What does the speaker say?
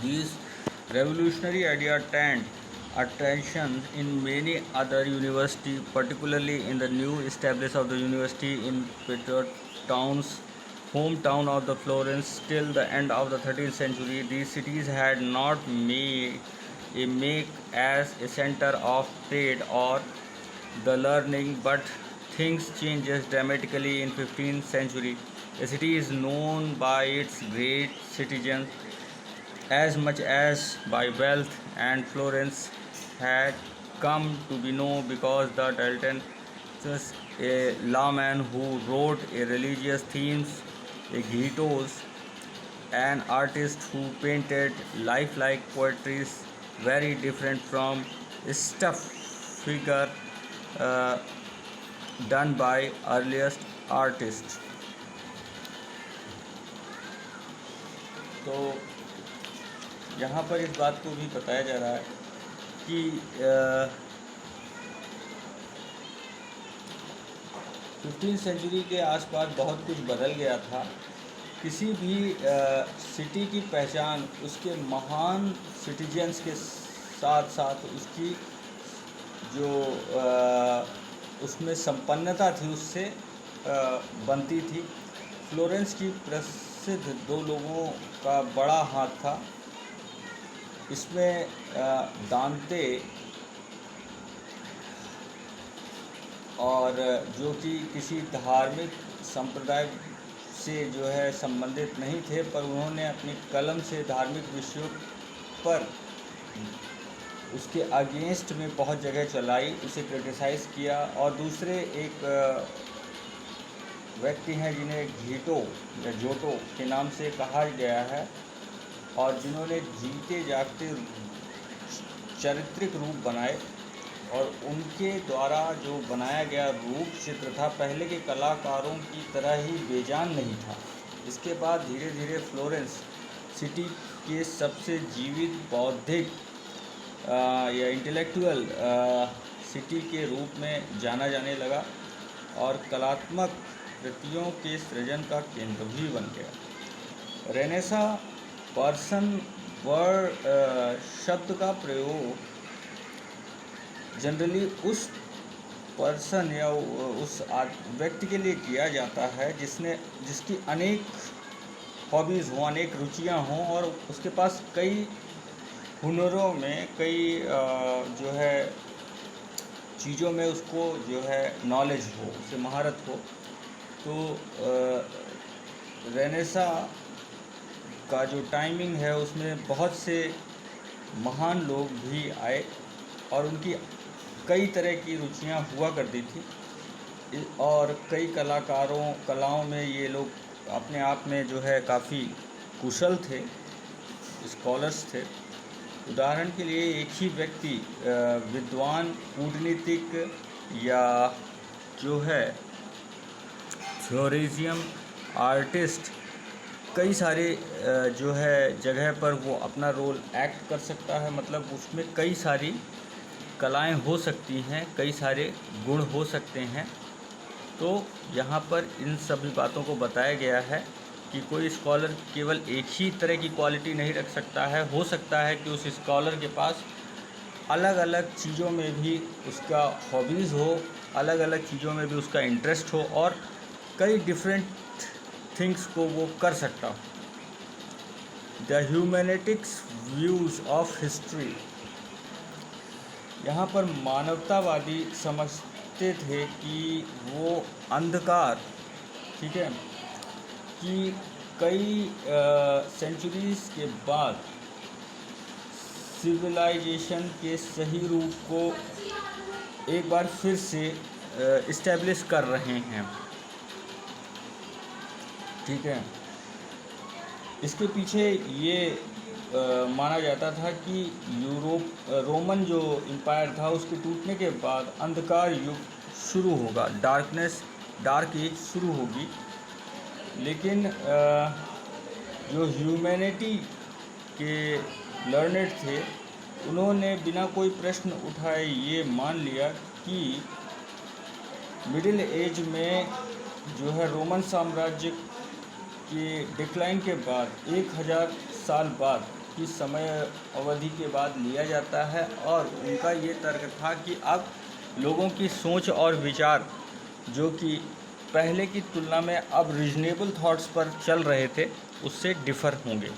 These revolutionary ideas turned attention in many other universities, particularly in the new established of the university in Town's hometown of the Florence. Till the end of the 13th century, these cities had not made a make as a center of trade or the learning, but things changes dramatically in 15th century. A city is known by its great citizens as much as by wealth, and Florence had come to be known because the Dalton, a lawman who wrote a religious themes, a Gitos, an artist who painted lifelike poetries very different from stuff figure uh, done by earliest artists. तो यहाँ पर इस बात को भी बताया जा रहा है कि 15th सेंचुरी के आसपास बहुत कुछ बदल गया था। किसी भी सिटी की पहचान उसके महान सिटीजन्स के साथ साथ उसकी जो उसमें संपन्नता थी उससे बनती थी। फ्लोरेंस की प्रसिद्ध दो लोगों का बड़ा हाथ था। इसमें दांते और जो कि किसी धार्मिक संप्रदाय से जो है संबंधित नहीं थे, पर उन्होंने अपनी कलम से धार्मिक विषयों पर उसके अगेंस्ट में बहुत जगह चलाई, उसे क्रिटिसाइज़ किया। और दूसरे एक व्यक्ति हैं जिन्हें घीटो या जोटो के नाम से कहा गया है, और जिन्होंने जीते जागते चारित्रिक रूप बनाए, और उनके द्वारा जो बनाया गया रूप चित्र था पहले के कलाकारों की तरह ही बेजान नहीं था। इसके बाद धीरे धीरे फ्लोरेंस सिटी के सबसे जीवित बौद्धिक या इंटेलेक्चुअल सिटी के रूप में जाना जाने लगा और कलात्मक कृतियों के सृजन का केंद्र भी बन गया। रेनेसा पर्सन वर्ड शब्द का प्रयोग जनरली उस पर्सन या उस व्यक्ति के लिए किया जाता है जिसकी अनेक हॉबीज़ हों, अनेक रुचियां हों, और उसके पास कई हुनरों में कई जो है चीज़ों में उसको जो है नॉलेज हो, उसे महारत हो। तो रेनेसा का जो टाइमिंग है उसमें बहुत से महान लोग भी आए और उनकी कई तरह की रुचियां हुआ करती थी, और कई कलाओं में ये लोग अपने आप में जो है काफ़ी कुशल थे, स्कॉलर्स थे। उदाहरण के लिए एक ही व्यक्ति विद्वान, कूटनीतिक या जो है थ्योरिजियम, आर्टिस्ट, कई सारे जो है जगह पर वो अपना रोल एक्ट कर सकता है। मतलब उसमें कई सारी कलाएं हो सकती हैं, कई सारे गुण हो सकते हैं। तो यहाँ पर इन सभी बातों को बताया गया है कि कोई स्कॉलर केवल एक ही तरह की क्वालिटी नहीं रख सकता है। हो सकता है कि उस स्कॉलर के पास अलग अलग चीज़ों में भी उसका हॉबीज़ हो, अलग अलग चीज़ों में भी उसका इंटरेस्ट हो, और कई डिफरेंट थिंग्स को वो कर सकता हो। द ह्यूमैनिटिक्स व्यूज़ ऑफ हिस्ट्री, यहाँ पर मानवतावादी समझते थे कि वो अंधकार, ठीक है, कि कई सेंचुरीज़ के बाद सिविलाइजेशन के सही रूप को एक बार फिर से इस्टेब्लिश कर रहे हैं, ठीक है। इसके पीछे ये माना जाता था कि रोमन जो एम्पायर था उसके टूटने के बाद अंधकार युग शुरू होगा, डार्क एज शुरू होगी। लेकिन जो ह्यूमैनिटी के लर्नेड थे उन्होंने बिना कोई प्रश्न उठाए ये मान लिया कि मिडिल एज में जो है रोमन साम्राज्य के डिक्लाइन के बाद 1000 साल बाद की समय अवधि के बाद लिया जाता है। और उनका ये तर्क था कि अब लोगों की सोच और विचार जो कि पहले की तुलना में अब रीजनेबल थॉट्स पर चल रहे थे, उससे डिफ़र होंगे।